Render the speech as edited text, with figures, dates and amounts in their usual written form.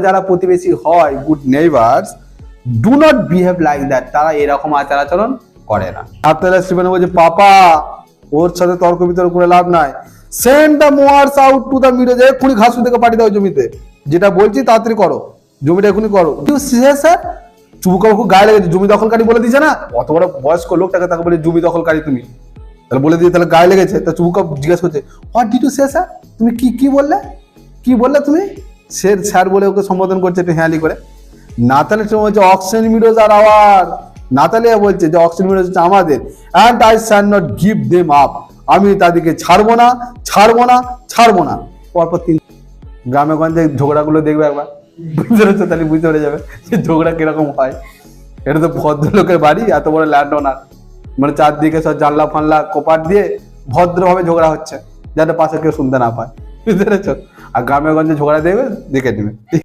যারা প্রতিবেশী হয় good neighbours do not behave like that, তারা এরকম আচার আচরণ করে না। আপনারা স্টিফেন বলছে পাপা ওর সাথে তর্ক বিতর্ক করে লাভ নাই, send the mowers out to the Meadow, যে এক্ষুনি ঘাস থেকে পাঠিয়ে দাও জমিতে, যেটা বলছি তাড়াতাড়ি করো, জমিটা এখনই করো। স্যার চুবুকাবু গায়ে লেগেছে, জমি দখলকারী বলে দিচ্ছে না, অত বড় বয়স্ক লোকটাকে তাকে বলে জমি দখলকারী তুমি, তাহলে বলে দিয়ে তাহলে গায়ে লেগেছে। তা চুবুকা জিজ্ঞেস করছে what did you say sir, তুমি কি বললে তুমি? স্যার বলে ওকে সম্বোধন করছে একটু হ্যাঁলি করে। নাতালি বলছে অক্সিজেন মিডোজ আর আওয়ার, নাতালিয়া বলছে যে অক্সিজেন মিডোজ হচ্ছে আমাদের, and I shall not give them up, আমি তাদেরকে ছাড়বো না। পরপর তিন গ্রামে গঞ্জে ঝগড়াগুলো দেখবে একবার, বুঝতে পেরেছো? তাহলে বুঝতে পেরে যাবে যে ঝগড়া কিরকম হয়। এটা তো ভদ্রলোকের বাড়ি, এত বড় ল্যান্ড ওনার, মানে চারদিকে সব জানলা ফানলা কোপাট দিয়ে ভদ্রভাবে ঝগড়া হচ্ছে, যাতে পাশে কেউ শুনতে না পায়, বুঝতে পেরেছো? আর গ্রামে গঞ্জে ঝগড়া দেখবে, দেখে নেবে।